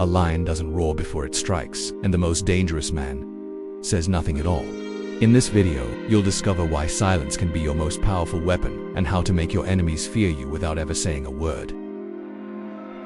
A lion doesn't roar before it strikes, and the most dangerous man says nothing at all. In this video, you'll discover why silence can be your most powerful weapon and how to make your enemies fear you without ever saying a word.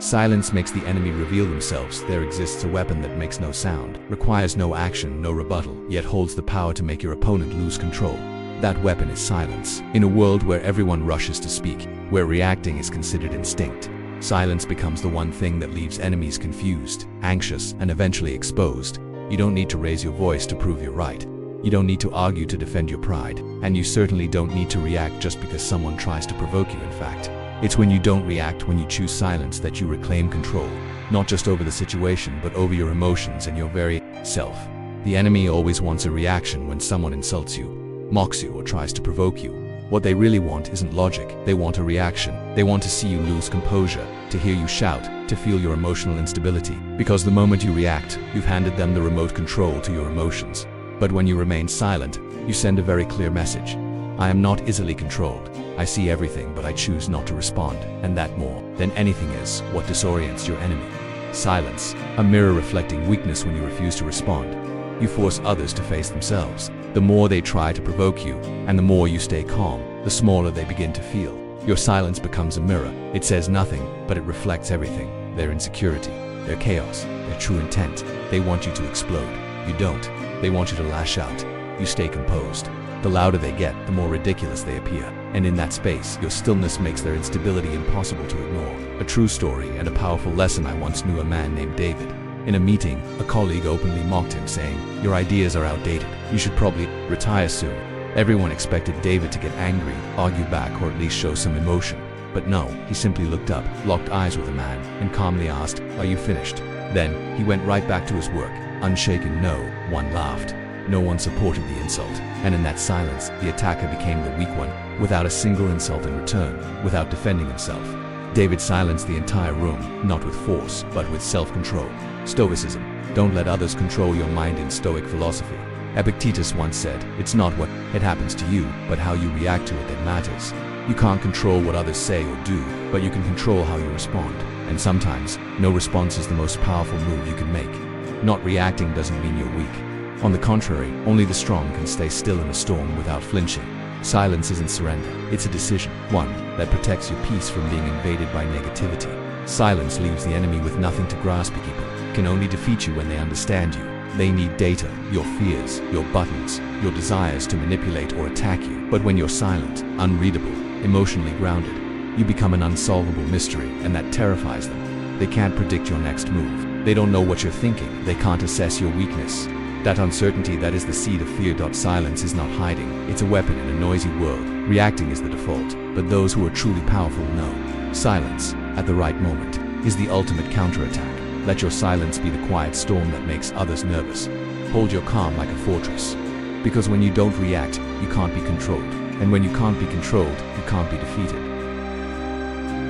Silence makes the enemy reveal themselves. There exists a weapon that makes no sound, requires no action, no rebuttal, yet holds the power to make your opponent lose control. That weapon is silence. In a world where everyone rushes to speak, where reacting is considered instinct, silence becomes the one thing that leaves enemies confused, anxious, and eventually exposed. You don't need to raise your voice to prove you're right. You don't need to argue to defend your pride, and you certainly don't need to react just because someone tries to provoke you. In fact, it's when you don't react, when you choose silence, that you reclaim control, not just over the situation, but over your emotions and your very self. The enemy always wants a reaction when someone insults you, mocks you, or tries to provoke you. What they really want isn't logic, they want a reaction. They want to see you lose composure, to hear you shout, to feel your emotional instability. Because the moment you react, you've handed them the remote control to your emotions. But when you remain silent, you send a very clear message. I am not easily controlled. I see everything, but I choose not to respond. And that, more than anything, is what disorients your enemy. Silence, a mirror reflecting weakness. When you refuse to respond, you force others to face themselves. The more they try to provoke you, and the more you stay calm, the smaller they begin to feel. Your silence becomes a mirror. It says nothing, but it reflects everything. Their insecurity, their chaos, their true intent. They want you to explode. You don't. They want you to lash out. You stay composed. The louder they get, the more ridiculous they appear. And in that space, your stillness makes their instability impossible to ignore. A true story and a powerful lesson. I once knew a man named David. In a meeting, a colleague openly mocked him, saying, "Your ideas are outdated. You should probably retire soon." Everyone expected David to get angry, argue back, or at least show some emotion. But no, he simply looked up, locked eyes with the man, and calmly asked, "Are you finished?" Then, he went right back to his work. Unshaken. No one laughed. No one supported the insult. And in that silence, the attacker became the weak one, without a single insult in return, without defending himself. David silenced the entire room, not with force, but with self-control. Stoicism. Don't let others control your mind. In Stoic philosophy, Epictetus once said, "It's not what it happens to you, but how you react to it that matters." You can't control what others say or do, but you can control how you respond. And sometimes, no response is the most powerful move you can make. Not reacting doesn't mean you're weak. On the contrary, only the strong can stay still in a storm without flinching. Silence isn't surrender, it's a decision, one that protects your peace from being invaded by negativity. Silence leaves the enemy with nothing to grasp. People can only defeat you when they understand you. They need data, your fears, your buttons, your desires to manipulate or attack you. But when you're silent, unreadable, emotionally grounded, you become an unsolvable mystery, and that terrifies them. They can't predict your next move. They don't know what you're thinking. They can't assess your weakness. That uncertainty, that is the seed of fear. Silence is not hiding. It's a weapon in a noisy world. Reacting is the default, but those who are truly powerful know. Silence, at the right moment, is the ultimate counterattack. Let your silence be the quiet storm that makes others nervous. Hold your calm like a fortress. Because when you don't react, you can't be controlled. And when you can't be controlled, you can't be defeated.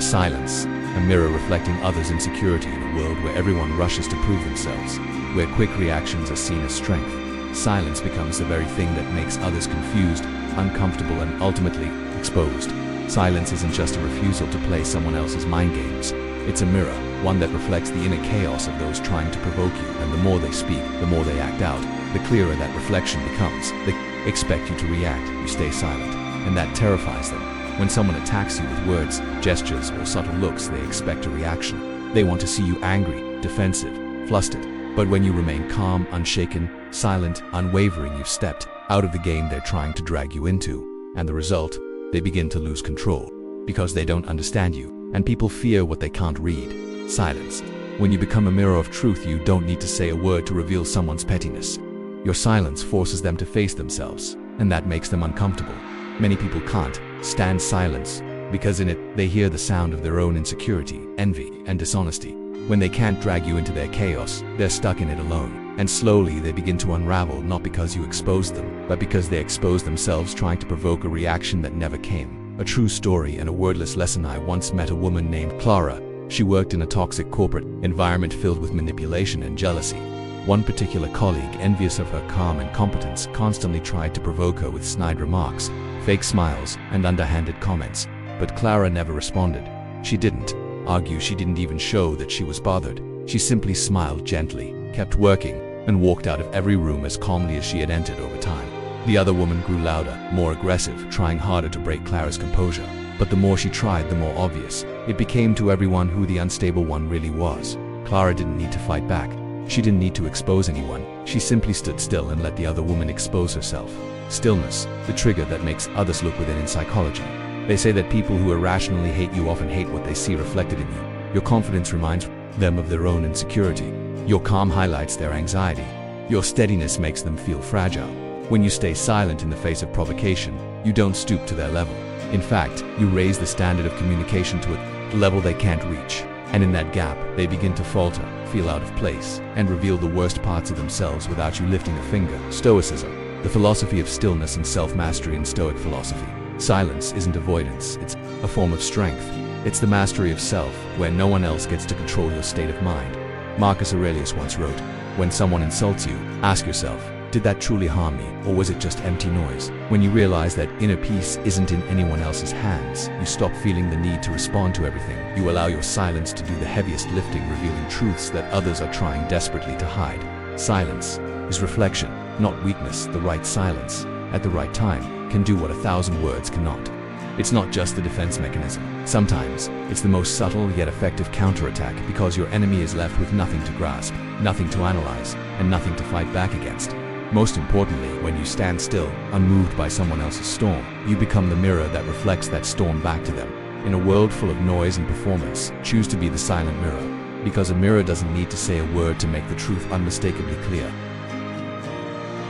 Silence, a mirror reflecting others' insecurity. In a world where everyone rushes to prove themselves, where quick reactions are seen as strength, silence becomes the very thing that makes others confused, uncomfortable, and ultimately exposed. Silence isn't just a refusal to play someone else's mind games. It's a mirror, one that reflects the inner chaos of those trying to provoke you. And the more they speak, the more they act out, the clearer that reflection becomes. They expect you to react, you stay silent, and that terrifies them. When someone attacks you with words, gestures, or subtle looks, they expect a reaction. They want to see you angry, defensive, flustered. But when you remain calm, unshaken, silent, unwavering, you've stepped out of the game they're trying to drag you into. And the result? They begin to lose control. Because they don't understand you, and people fear what they can't read. Silence. When you become a mirror of truth, you don't need to say a word to reveal someone's pettiness. Your silence forces them to face themselves, and that makes them uncomfortable. Many people can't stand silence, because in it, they hear the sound of their own insecurity, envy, and dishonesty. When they can't drag you into their chaos, they're stuck in it alone. And slowly they begin to unravel, not because you exposed them, but because they exposed themselves trying to provoke a reaction that never came. A true story and a wordless lesson. I once met a woman named Clara. She worked in a toxic corporate environment filled with manipulation and jealousy. One particular colleague, envious of her calm and competence, constantly tried to provoke her with snide remarks, fake smiles, and underhanded comments. But Clara never responded. She didn't argue, she didn't even show that she was bothered. She simply smiled gently, kept working, and walked out of every room as calmly as she had entered over time. The other woman grew louder, more aggressive, trying harder to break Clara's composure. But the more she tried, the more obvious it became to everyone who the unstable one really was. Clara didn't need to fight back. She didn't need to expose anyone. She simply stood still and let the other woman expose herself. Stillness, the trigger that makes others look within in psychology. They say that people who irrationally hate you often hate what they see reflected in you. Your confidence reminds them of their own insecurity. Your calm highlights their anxiety. Your steadiness makes them feel fragile. When you stay silent in the face of provocation, you don't stoop to their level. In fact, you raise the standard of communication to a level they can't reach. And in that gap, they begin to falter, feel out of place, and reveal the worst parts of themselves without you lifting a finger. Stoicism, the philosophy of stillness and self-mastery in Stoic philosophy. Silence isn't avoidance, it's a form of strength. It's the mastery of self, where no one else gets to control your state of mind. Marcus Aurelius once wrote, "When someone insults you, ask yourself, did that truly harm me, or was it just empty noise?" When you realize that inner peace isn't in anyone else's hands, you stop feeling the need to respond to everything. You allow your silence to do the heaviest lifting, revealing truths that others are trying desperately to hide. Silence is reflection, not weakness. The right silence, at the right time, can do what 1,000 words cannot. It's not just the defense mechanism. Sometimes, it's the most subtle yet effective counterattack, because your enemy is left with nothing to grasp, nothing to analyze, and nothing to fight back against. Most importantly, when you stand still, unmoved by someone else's storm, you become the mirror that reflects that storm back to them. In a world full of noise and performance, choose to be the silent mirror, because a mirror doesn't need to say a word to make the truth unmistakably clear.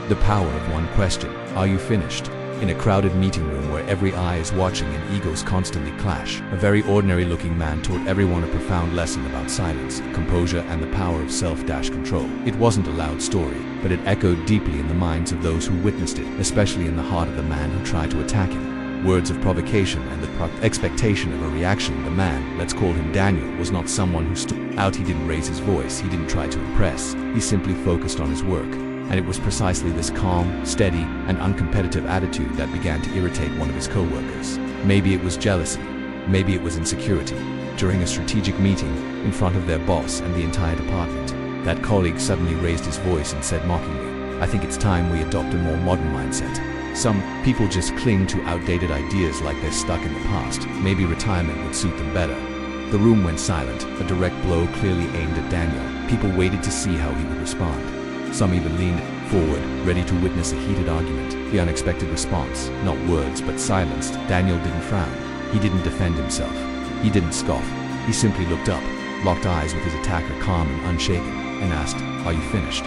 The power of one question: are you finished? In a crowded meeting room where every eye is watching and egos constantly clash, a very ordinary-looking man taught everyone a profound lesson about silence, composure, and the power of self-control. It wasn't a loud story, but it echoed deeply in the minds of those who witnessed it, especially in the heart of the man who tried to attack him. Words of provocation and the expectation of a reaction. The man, let's call him Daniel, was not someone who stood out. He didn't raise his voice, he didn't try to impress, he simply focused on his work. And it was precisely this calm, steady, and uncompetitive attitude that began to irritate one of his co-workers. Maybe it was jealousy, maybe it was insecurity. During a strategic meeting, in front of their boss and the entire department, that colleague suddenly raised his voice and said mockingly, "I think it's time we adopt a more modern mindset. Some people just cling to outdated ideas like they're stuck in the past. Maybe retirement would suit them better." The room went silent, a direct blow clearly aimed at Daniel. People waited to see how he would respond. Some even leaned forward, ready to witness a heated argument. The unexpected response, not words but silence. Daniel didn't frown. He didn't defend himself. He didn't scoff. He simply looked up, locked eyes with his attacker, calm and unshaken, and asked, "Are you finished?"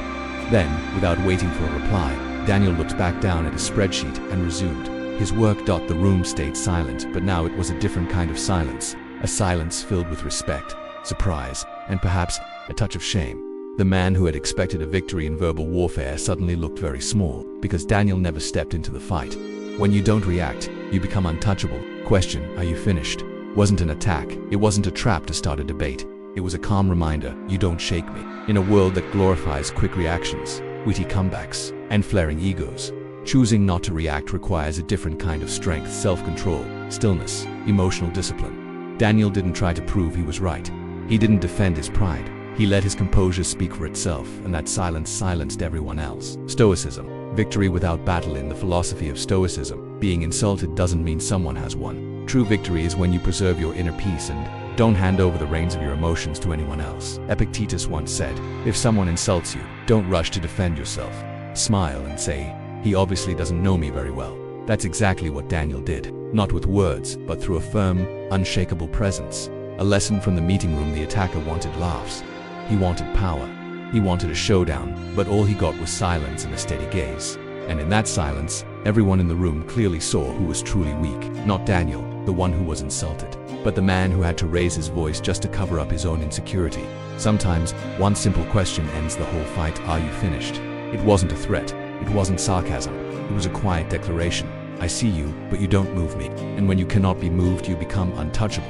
Then, without waiting for a reply, Daniel looked back down at his spreadsheet and resumed his work. The room stayed silent, but now it was a different kind of silence. A silence filled with respect, surprise, and perhaps a touch of shame. The man who had expected a victory in verbal warfare suddenly looked very small, because Daniel never stepped into the fight. When you don't react, you become untouchable. Question, "Are you finished?" wasn't an attack. It wasn't a trap to start a debate. It was a calm reminder, "You don't shake me." In a world that glorifies quick reactions, witty comebacks, and flaring egos, choosing not to react requires a different kind of strength, self-control, stillness, emotional discipline. Daniel didn't try to prove he was right. He didn't defend his pride. He let his composure speak for itself, and that silence silenced everyone else. Stoicism, victory without battle. In the philosophy of Stoicism, being insulted doesn't mean someone has won. True victory is when you preserve your inner peace and don't hand over the reins of your emotions to anyone else. Epictetus once said, "If someone insults you, don't rush to defend yourself. Smile and say, 'He obviously doesn't know me very well.'" That's exactly what Daniel did, not with words, but through a firm, unshakable presence. A lesson from the meeting room: the attacker wanted laughs. He wanted power. He wanted a showdown, but all he got was silence and a steady gaze. And in that silence, everyone in the room clearly saw who was truly weak. Not Daniel, the one who was insulted, but the man who had to raise his voice just to cover up his own insecurity. Sometimes, one simple question ends the whole fight. "Are you finished?" It wasn't a threat. It wasn't sarcasm. It was a quiet declaration. "I see you, but you don't move me." And when you cannot be moved, you become untouchable.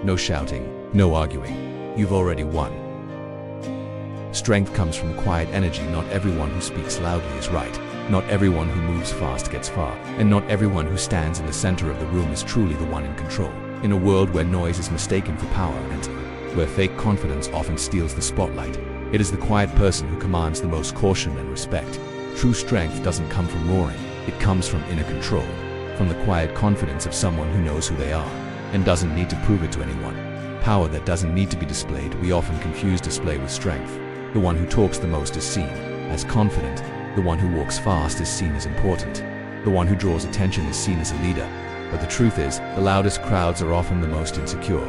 No shouting, no arguing. You've already won. Strength comes from quiet energy. Not everyone who speaks loudly is right. Not everyone who moves fast gets far. And not everyone who stands in the center of the room is truly the one in control. In a world where noise is mistaken for power and where fake confidence often steals the spotlight. It is the quiet person who commands the most caution and respect. True strength doesn't come from roaring. It comes from inner control, from the quiet confidence of someone who knows who they are and doesn't need to prove it to anyone. Power that doesn't need to be displayed. We often confuse display with strength. The one who talks the most is seen as confident. The one who walks fast is seen as important. The one who draws attention is seen as a leader. But the truth is, the loudest crowds are often the most insecure.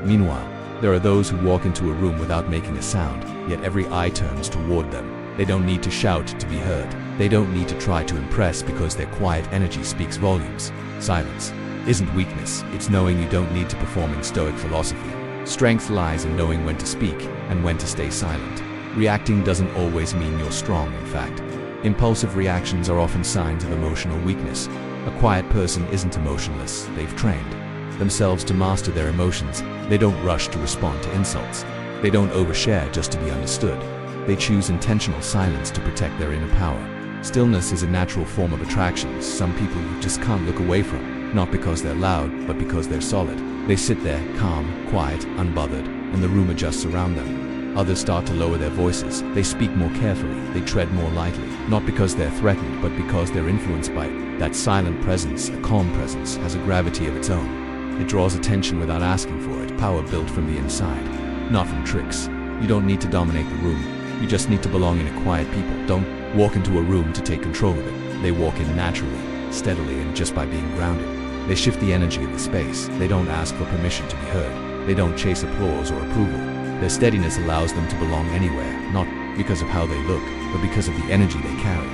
Meanwhile, there are those who walk into a room without making a sound, yet every eye turns toward them. They don't need to shout to be heard. They don't need to try to impress because their quiet energy speaks volumes. Silence isn't weakness, it's knowing you don't need to perform in Stoic philosophy. Strength lies in knowing when to speak and when to stay silent. Reacting doesn't always mean you're strong, in fact. Impulsive reactions are often signs of emotional weakness. A quiet person isn't emotionless, they've trained themselves to master their emotions. They don't rush to respond to insults. They don't overshare just to be understood. They choose intentional silence to protect their inner power. Stillness is a natural form of attraction. Some people you just can't look away from, not because they're loud, but because they're solid. They sit there, calm, quiet, unbothered, and the room adjusts around them. Others start to lower their voices. They speak more carefully. They tread more lightly, not because they're threatened, but because they're influenced by it. That silent presence, a calm presence, has a gravity of its own. It draws attention without asking for it. Power built from the inside, not from tricks. You don't need to dominate the room. You just need to belong in a quiet. People don't walk into a room to take control of it. They walk in naturally, steadily, and just by being grounded. They shift the energy of the space. They don't ask for permission to be heard. They don't chase applause or approval. Their steadiness allows them to belong anywhere, not because of how they look, but because of the energy they carry.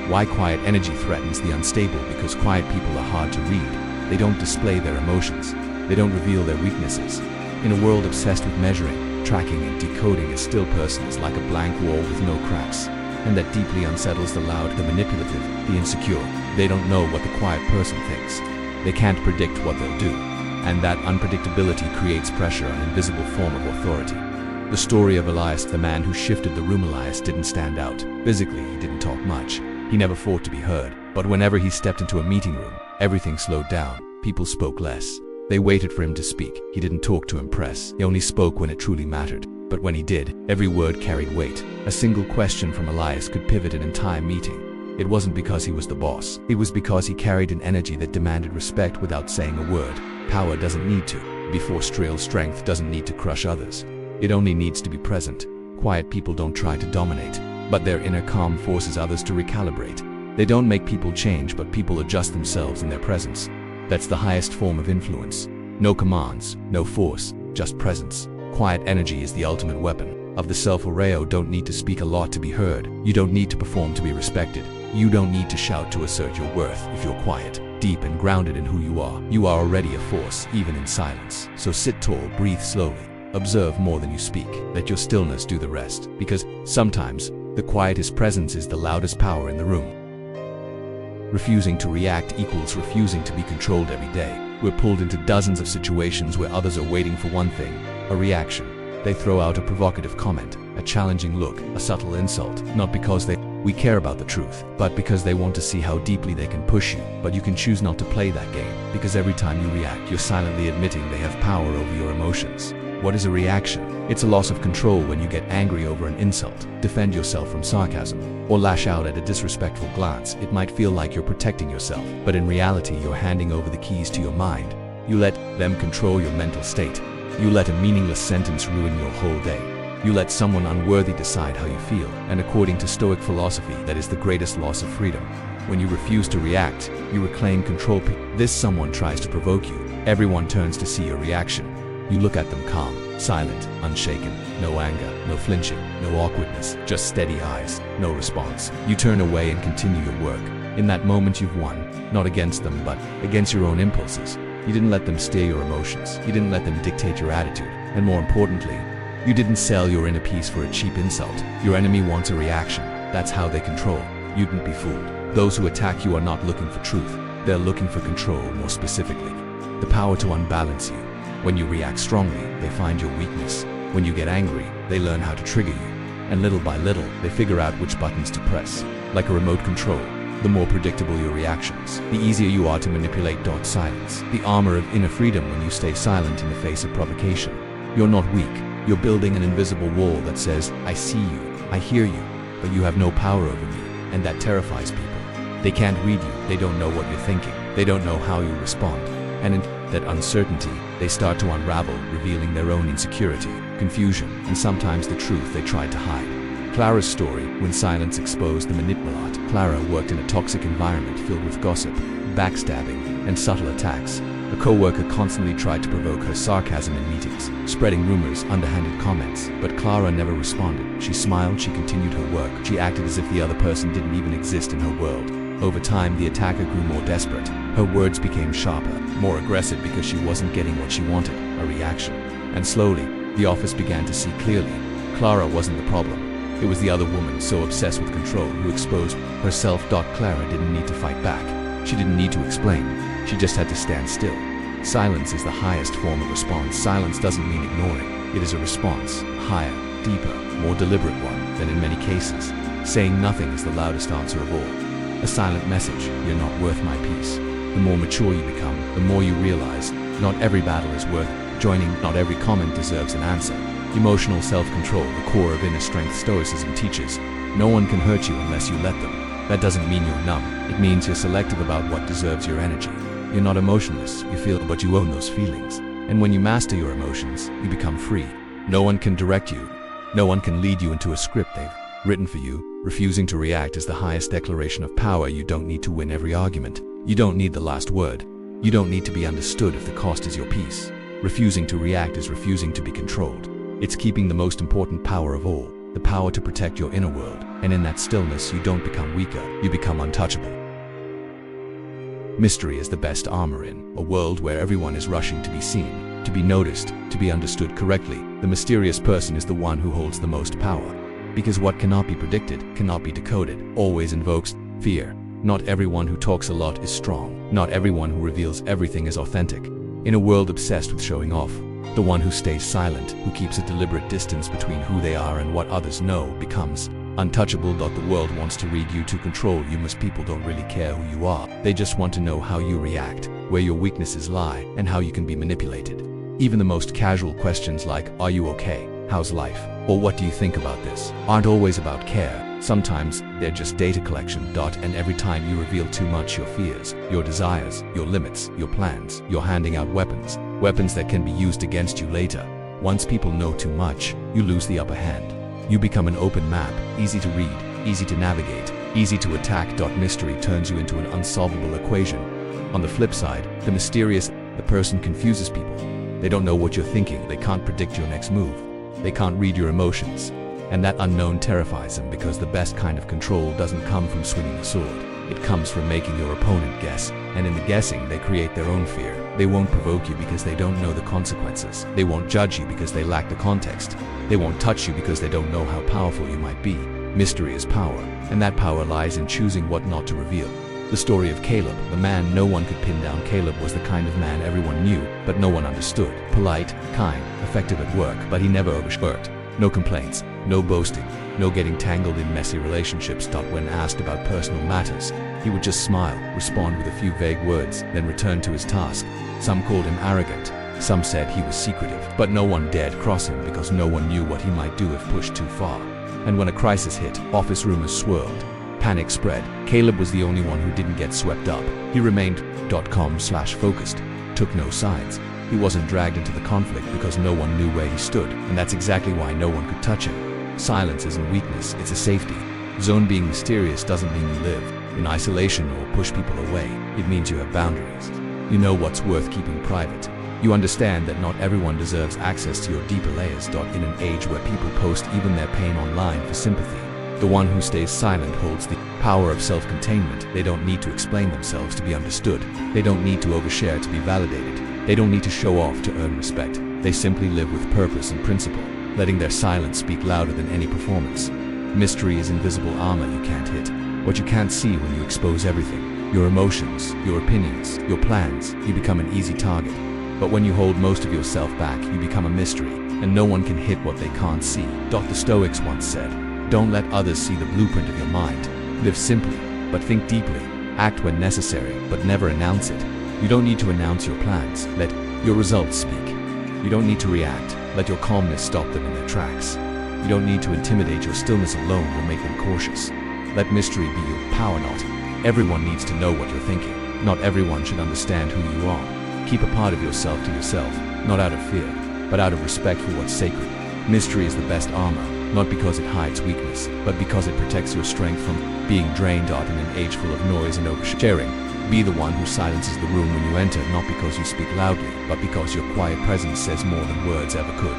Why quiet energy threatens the unstable? Because quiet people are hard to read. They don't display their emotions. They don't reveal their weaknesses. In a world obsessed with measuring, tracking, and decoding, a still person is like a blank wall with no cracks. And that deeply unsettles the loud, the manipulative, the insecure. They don't know what the quiet person thinks. They can't predict what they'll do. And that unpredictability creates pressure, an invisible form of authority. The story of Elias, the man who shifted the room. Elias didn't stand out. Physically, he didn't talk much. He never fought to be heard. But whenever he stepped into a meeting room, everything slowed down. People spoke less. They waited for him to speak. He didn't talk to impress. He only spoke when it truly mattered. But when he did, every word carried weight. A single question from Elias could pivot an entire meeting. It wasn't because he was the boss. It was because he carried an energy that demanded respect without saying a word. Power doesn't need to be forced. Real strength doesn't need to crush others. It only needs to be present. Quiet people don't try to dominate, but their inner calm forces others to recalibrate. They don't make people change, but people adjust themselves in their presence. That's the highest form of influence. No commands, no force, just presence. Quiet energy is the ultimate weapon of the self. Oreo don't need to speak a lot to be heard. You don't need to perform to be respected. You don't need to shout to assert your worth. If you're quiet, deep, and grounded in who you are already a force, even in silence. So sit tall, breathe slowly, observe more than you speak. Let your stillness do the rest, because sometimes the quietest presence is the loudest power in the room. Refusing to react equals refusing to be controlled every day. We're pulled into dozens of situations where others are waiting for one thing, a reaction. They throw out a provocative comment, a challenging look, a subtle insult, not because we care about the truth, but because they want to see how deeply they can push you. But you can choose not to play that game, because every time you react, you're silently admitting they have power over your emotions. What is a reaction? It's a loss of control. When you get angry over an insult, defend yourself from sarcasm, or lash out at a disrespectful glance, it might feel like you're protecting yourself, but in reality you're handing over the keys to your mind. You let them control your mental state. You let a meaningless sentence ruin your whole day. You let someone unworthy decide how you feel, and according to Stoic philosophy, that is the greatest loss of freedom. When you refuse to react, you reclaim control. This someone tries to provoke you. Everyone turns to see your reaction. You look at them calm, silent, unshaken. No anger, no flinching, no awkwardness, just steady eyes, no response. You turn away and continue your work. In that moment you've won, not against them, but against your own impulses. You didn't let them steer your emotions. You didn't let them dictate your attitude. And more importantly, you didn't sell your inner peace for a cheap insult. Your enemy wants a reaction. That's how they control. You didn't be fooled. Those who attack you are not looking for truth. They're looking for control, more specifically, the power to unbalance you. When you react strongly, they find your weakness. When you get angry, they learn how to trigger you. And little by little, they figure out which buttons to press. Like a remote control, the more predictable your reactions, the easier you are to manipulate. Silence, the armor of inner freedom. When you stay silent in the face of provocation, you're not weak, You're building an invisible wall that says, I see you, I hear you, but you have no power over me, and that terrifies people. They can't read you, they don't know what you're thinking, they don't know how you respond. And in that uncertainty, they start to unravel, revealing their own insecurity, confusion, and sometimes the truth they tried to hide. Clara's story, when silence exposed the manipulate. Clara worked in a toxic environment filled with gossip, backstabbing, and subtle attacks. A co-worker constantly tried to provoke her sarcasm in meetings, spreading rumors, underhanded comments, but Clara never responded. She smiled, she continued her work, she acted as if the other person didn't even exist in her world. Over time, the attacker grew more desperate. Her words became sharper, more aggressive because she wasn't getting what she wanted, a reaction. And slowly, the office began to see clearly. Clara wasn't the problem. It was the other woman, so obsessed with control, who exposed herself. Clara didn't need to fight back. She didn't need to explain. She just had to stand still. Silence is the highest form of response. Silence doesn't mean ignoring. It is a response, a higher, deeper, more deliberate one than in many cases. Saying nothing is the loudest answer of all. A silent message, you're not worth my peace. The more mature you become, the more you realize, not every battle is worth joining, not every comment deserves an answer. Emotional self-control, the core of inner strength. Stoicism teaches, no one can hurt you unless you let them. That doesn't mean you're numb. It means you're selective about what deserves your energy. You're not emotionless, you feel, but you own those feelings. And when you master your emotions, you become free. No one can direct you. No one can lead you into a script they've written for you. Refusing to react is the highest declaration of power. You don't need to win every argument. You don't need the last word. You don't need to be understood if the cost is your peace. Refusing to react is refusing to be controlled. It's keeping the most important power of all, the power to protect your inner world. And in that stillness, you don't become weaker, you become untouchable. Mystery is the best armor in a world where everyone is rushing to be seen, to be noticed, to be understood correctly. The mysterious person is the one who holds the most power. Because what cannot be predicted, cannot be decoded, always invokes fear. Not everyone who talks a lot is strong. Not everyone who reveals everything is authentic. In a world obsessed with showing off, the one who stays silent, who keeps a deliberate distance between who they are and what others know, becomes untouchable. The world wants to read you, to control you. Most people don't really care who you are. They just want to know how you react, where your weaknesses lie, and how you can be manipulated. Even the most casual questions like, are you okay? How's life? Or what do you think about this? Aren't always about care. Sometimes they're just data collection. And every time you reveal too much, your fears, your desires, your limits, your plans, you're handing out weapons. Weapons that can be used against you later. Once people know too much, you lose the upper hand. You become an open map, easy to read, easy to navigate, easy to attack. Mystery turns you into an unsolvable equation. On the flip side, the mysterious, the person confuses people. They don't know what you're thinking, they can't predict your next move. They can't read your emotions, and that unknown terrifies them, because the best kind of control doesn't come from swinging a sword. It comes from making your opponent guess, and in the guessing they create their own fear. They won't provoke you because they don't know the consequences. They won't judge you because they lack the context. They won't touch you because they don't know how powerful you might be. Mystery is power, and that power lies in choosing what not to reveal. The story of Caleb, the man no one could pin down. Caleb was the kind of man everyone knew, but no one understood. Polite, kind, effective at work, but he never overworked. No complaints, no boasting, no getting tangled in messy relationships. When asked about personal matters, he would just smile, respond with a few vague words, then return to his task. Some called him arrogant, some said he was secretive, but no one dared cross him because no one knew what he might do if pushed too far. And when a crisis hit, office rumors swirled. Panic spread. Caleb was the only one who didn't get swept up. He remained .com/focused, took no sides. He wasn't dragged into the conflict because no one knew where he stood, and that's exactly why no one could touch him. Silence isn't weakness, it's a safety zone. Being mysterious doesn't mean you live in isolation or push people away. It means you have boundaries. You know what's worth keeping private. You understand that not everyone deserves access to your deeper layers. In an age where people post even their pain online for sympathy, the one who stays silent holds the power of self-containment. They don't need to explain themselves to be understood. They don't need to overshare to be validated. They don't need to show off to earn respect. They simply live with purpose and principle, letting their silence speak louder than any performance. Mystery is invisible armor you can't hit. What you can't see when you expose everything. Your emotions, your opinions, your plans, you become an easy target. But when you hold most of yourself back, you become a mystery, and no one can hit what they can't see. The Stoics once said, don't let others see the blueprint of your mind. Live simply, but think deeply. Act when necessary, but never announce it. You don't need to announce your plans. Let your results speak. You don't need to react. Let your calmness stop them in their tracks. You don't need to intimidate. Your stillness alone will make them cautious. Let mystery be your power knot. Everyone needs to know what you're thinking. Not everyone should understand who you are. Keep a part of yourself to yourself, not out of fear, but out of respect for what's sacred. Mystery is the best armor, not because it hides weakness, but because it protects your strength from being drained out in an age full of noise and oversharing. Be the one who silences the room when you enter, not because you speak loudly, but because your quiet presence says more than words ever could.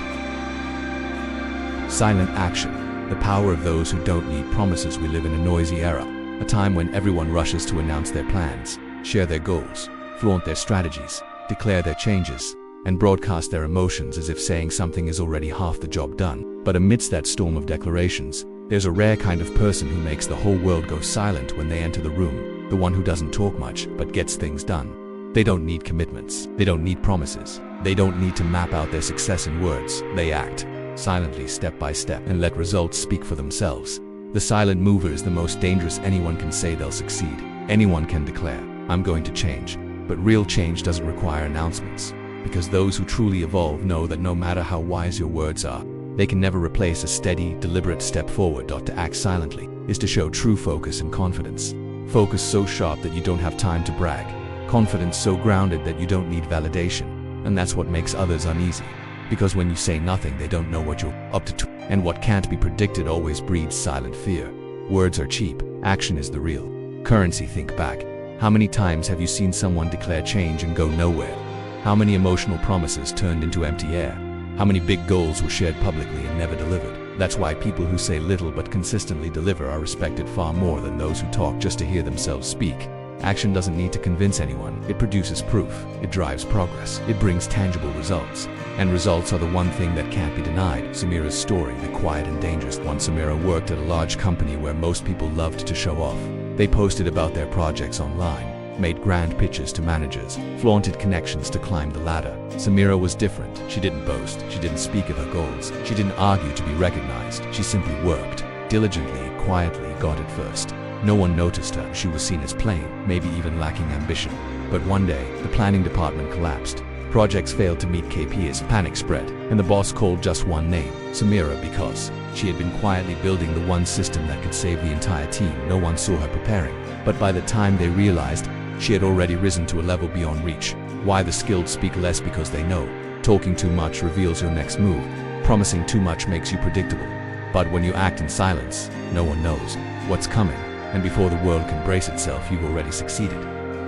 Silent action, the power of those who don't need promises. We live in a noisy era, a time when everyone rushes to announce their plans, share their goals, flaunt their strategies, declare their changes, and broadcast their emotions as if saying something is already half the job done. But amidst that storm of declarations, there's a rare kind of person who makes the whole world go silent when they enter the room, the one who doesn't talk much but gets things done. They don't need commitments, they don't need promises, they don't need to map out their success in words. They act silently, step by step, and let results speak for themselves. The silent mover is the most dangerous. Anyone can say they'll succeed. Anyone can declare, I'm going to change. But real change doesn't require announcements, because those who truly evolve know that no matter how wise your words are, they can never replace a steady, deliberate step forward. To act silently is to show true focus and confidence. Focus so sharp that you don't have time to brag. Confidence so grounded that you don't need validation. And that's what makes others uneasy. Because when you say nothing, they don't know what you're up to. And what can't be predicted always breeds silent fear. Words are cheap, action is the real currency. Think back. How many times have you seen someone declare change and go nowhere? How many emotional promises turned into empty air? How many big goals were shared publicly and never delivered? That's why people who say little but consistently deliver are respected far more than those who talk just to hear themselves speak. Action doesn't need to convince anyone. It produces proof. It drives progress. It brings tangible results. And results are the one thing that can't be denied. Samira's story, the quiet and dangerous one. Samira worked at a large company where most people loved to show off. They posted about their projects online, made grand pitches to managers, flaunted connections to climb the ladder. Samira was different. She didn't boast. She didn't speak of her goals. She didn't argue to be recognized. She simply worked, diligently, quietly, got it first. No one noticed her. She was seen as plain, maybe even lacking ambition. But one day, the planning department collapsed. Projects failed to meet KPIs, panic spread, and the boss called just one name, Samira, because she had been quietly building the one system that could save the entire team. No one saw her preparing. But by the time they realized, she had already risen to a level beyond reach. Why the skilled speak less? Because they know. Talking too much reveals your next move. Promising too much makes you predictable. But when you act in silence, no one knows what's coming. And before the world can brace itself, you've already succeeded.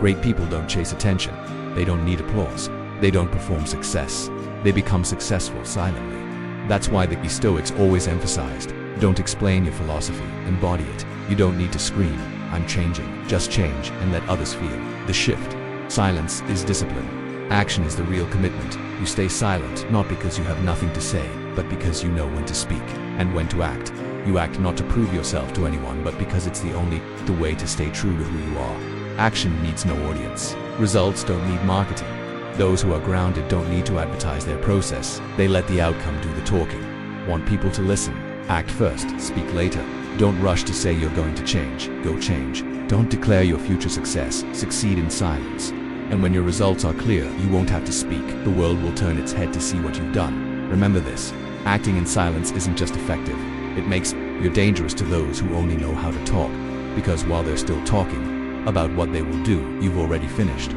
Great people don't chase attention. They don't need applause. They don't perform success. They become successful silently. That's why the Stoics always emphasized, don't explain your philosophy, embody it. You don't need to scream, I'm changing. Just change and let others feel the shift. Silence is discipline. Action is the real commitment. You stay silent, not because you have nothing to say, but because you know when to speak and when to act. You act not to prove yourself to anyone, but because it's the only way to stay true to who you are. Action needs no audience. Results don't need marketing. Those who are grounded don't need to advertise their process. They let the outcome do the talking. Want people to listen? Act first, speak later. Don't rush to say you're going to change. Go change. Don't declare your future success. Succeed in silence. And when your results are clear, you won't have to speak. The world will turn its head to see what you've done. Remember this. Acting in silence isn't just effective. It makes you dangerous to those who only know how to talk. Because while they're still talking about what they will do, you've already finished.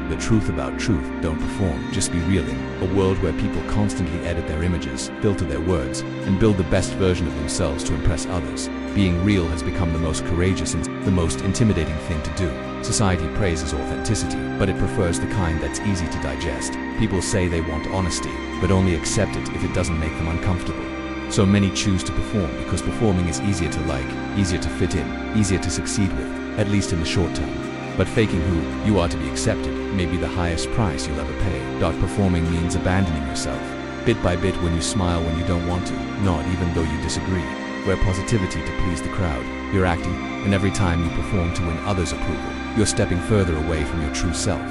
The truth about truth, don't perform, just be real in a world where people constantly edit their images, filter their words, and build the best version of themselves to impress others. Being real has become the most courageous and the most intimidating thing to do. Society praises authenticity, but it prefers the kind that's easy to digest. People say they want honesty, but only accept it if it doesn't make them uncomfortable. So many choose to perform because performing is easier to like, easier to fit in, easier to succeed with, at least in the short term. But faking who you are to be accepted may be the highest price you'll ever pay. Performing means abandoning yourself, bit by bit, when you smile when you don't want to, nod even though you disagree. Wear positivity to please the crowd. You're acting, and every time you perform to win others' approval, you're stepping further away from your true self.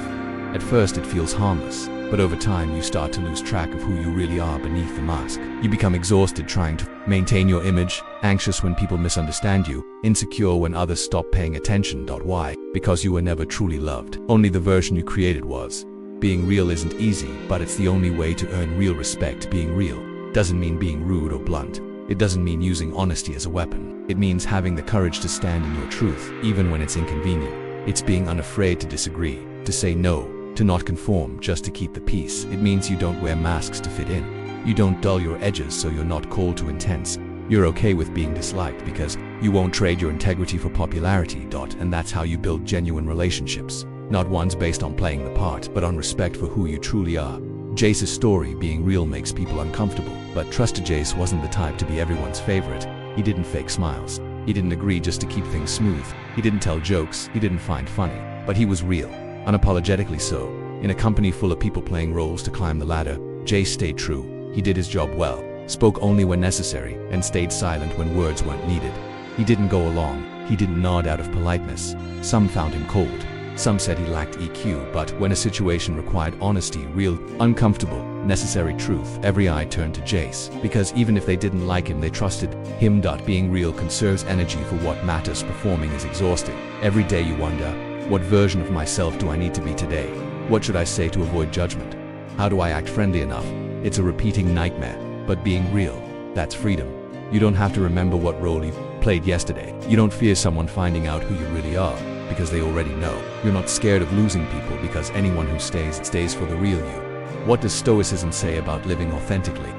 At first it feels harmless, but over time you start to lose track of who you really are beneath the mask. You become exhausted trying to maintain your image, anxious when people misunderstand you, insecure when others stop paying attention. Why? Because you were never truly loved. Only the version you created was. Being real isn't easy, but it's the only way to earn real respect. Being real doesn't mean being rude or blunt. It doesn't mean using honesty as a weapon. It means having the courage to stand in your truth, even when it's inconvenient. It's being unafraid to disagree, to say no, to not conform just to keep the peace. It means you don't wear masks to fit in. You don't dull your edges so you're not cold to intense. You're okay with being disliked because you won't trade your integrity for popularity. And that's how you build genuine relationships. Not ones based on playing the part, but on respect for who you truly are. Jace's story, being real, makes people uncomfortable, but trust Jace wasn't the type to be everyone's favorite. He didn't fake smiles. He didn't agree just to keep things smooth. He didn't tell jokes he didn't find funny, but he was real, unapologetically so. In a company full of people playing roles to climb the ladder, Jace stayed true. He did his job well, spoke only when necessary, and stayed silent when words weren't needed. He didn't go along. He didn't nod out of politeness. Some found him cold. Some said he lacked EQ, but when a situation required honesty, real, uncomfortable, necessary truth, every eye turned to Jace, because even if they didn't like him, they trusted him. Being real conserves energy for what matters. Performing is exhausting. Every day you wonder, what version of myself do I need to be today? What should I say to avoid judgment? How do I act friendly enough? It's a repeating nightmare, but being real, that's freedom. You don't have to remember what role you played yesterday. You don't fear someone finding out who you really are, because they already know. You're not scared of losing people because anyone who stays for the real you. What does Stoicism say about living authentically?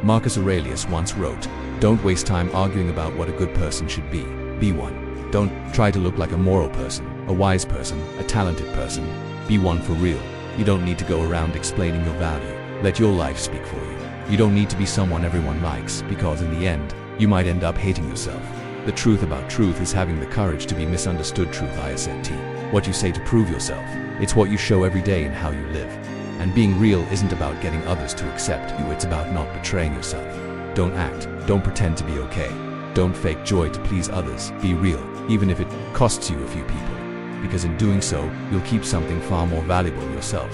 Marcus Aurelius once wrote, "Don't waste time arguing about what a good person should be. Be one. Don't try to look like a moral person, a wise person, a talented person. Be one for real. You don't need to go around explaining your value. Let your life speak for you. You don't need to be someone everyone likes, because in the end, you might end up hating yourself. The truth about truth is having the courage to be misunderstood. Truth isn't what you say to prove yourself. It's what you show every day in how you live. And being real isn't about getting others to accept you, it's about not betraying yourself. Don't act, don't pretend to be okay. Don't fake joy to please others. Be real, even if it costs you a few people. Because in doing so, you'll keep something far more valuable, yourself.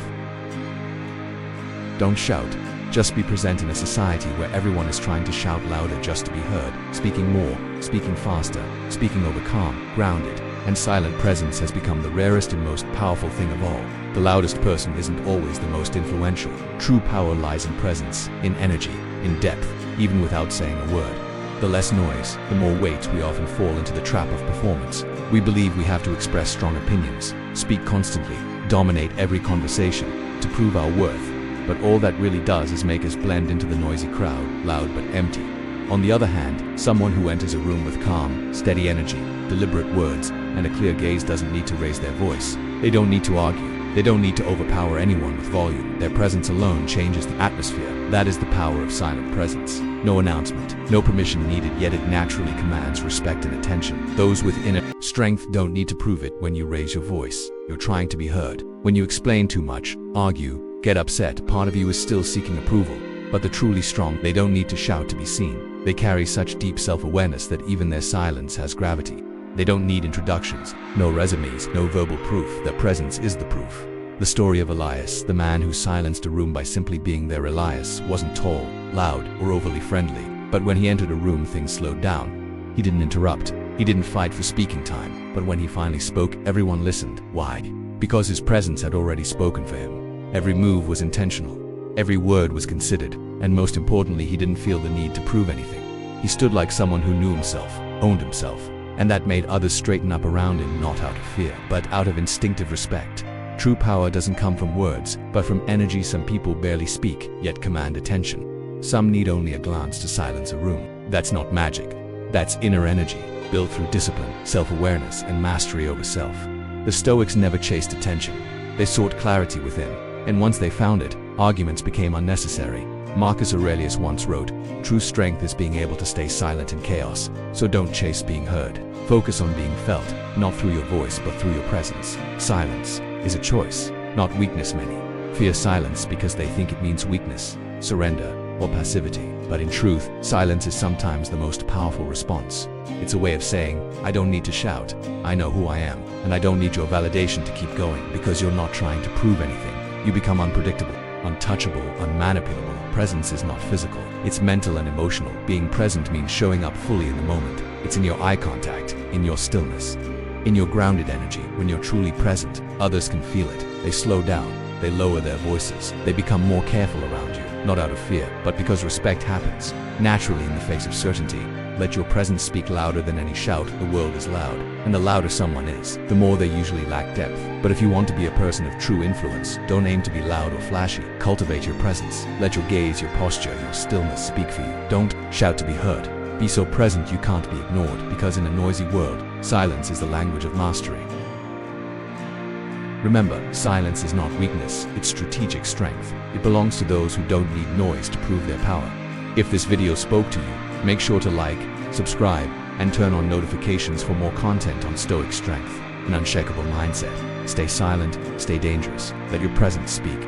Don't shout. Just be present in a society where everyone is trying to shout louder just to be heard, speaking more, speaking faster, speaking over calm, grounded, and silent presence has become the rarest and most powerful thing of all. The loudest person isn't always the most influential. True power lies in presence, in energy, in depth, even without saying a word. The less noise, the more weight. We often fall into the trap of performance. We believe we have to express strong opinions, speak constantly, dominate every conversation, to prove our worth. But all that really does is make us blend into the noisy crowd, loud but empty. On the other hand, someone who enters a room with calm, steady energy, deliberate words, and a clear gaze doesn't need to raise their voice. They don't need to argue. They don't need to overpower anyone with volume. Their presence alone changes the atmosphere. That is the power of silent presence. No announcement, no permission needed, yet it naturally commands respect and attention. Those with inner strength don't need to prove it. When you raise your voice, you're trying to be heard. When you explain too much, argue, get upset, part of you is still seeking approval. But the truly strong, they don't need to shout to be seen. They carry such deep self-awareness that even their silence has gravity. They don't need introductions, no resumes, no verbal proof. Their presence is the proof. The story of Elias, the man who silenced a room by simply being there. Elias wasn't tall, loud, or overly friendly, but when he entered a room, things slowed down. He didn't interrupt. He didn't fight for speaking time. But when he finally spoke, everyone listened. Why? Because his presence had already spoken for him. Every move was intentional. Every word was considered. And most importantly, he didn't feel the need to prove anything. He stood like someone who knew himself, owned himself, and that made others straighten up around him, not out of fear, but out of instinctive respect. True power doesn't come from words, but from energy. Some people barely speak, yet command attention. Some need only a glance to silence a room. That's not magic. That's inner energy, built through discipline, self-awareness, and mastery over self. The Stoics never chased attention. They sought clarity within, and once they found it, arguments became unnecessary. Marcus Aurelius once wrote, "True strength is being able to stay silent in chaos, so don't chase being heard. Focus on being felt, not through your voice but through your presence." Silence is a choice, not weakness. Many fear silence because they think it means weakness, surrender, or passivity. But in truth, silence is sometimes the most powerful response. It's a way of saying, I don't need to shout, I know who I am, and I don't need your validation to keep going. Because you're not trying to prove anything. You become unpredictable, untouchable, unmanipulable. Presence is not physical, it's mental and emotional. Being present means showing up fully in the moment. It's in your eye contact, in your stillness, in your grounded energy. When you're truly present, others can feel it. They slow down, they lower their voices. They become more careful around you, not out of fear, but because respect happens naturally in the face of certainty. Let your presence speak louder than any shout. The world is loud, and the louder someone is, the more they usually lack depth. But if you want to be a person of true influence, don't aim to be loud or flashy. Cultivate your presence. Let your gaze, your posture, your stillness speak for you. Don't shout to be heard. Be so present you can't be ignored, because in a noisy world, silence is the language of mastery. Remember, silence is not weakness, it's strategic strength. It belongs to those who don't need noise to prove their power. If this video spoke to you, make sure to like, subscribe, and turn on notifications for more content on Stoic strength, an unshakable mindset. Stay silent, stay dangerous, let your presence speak.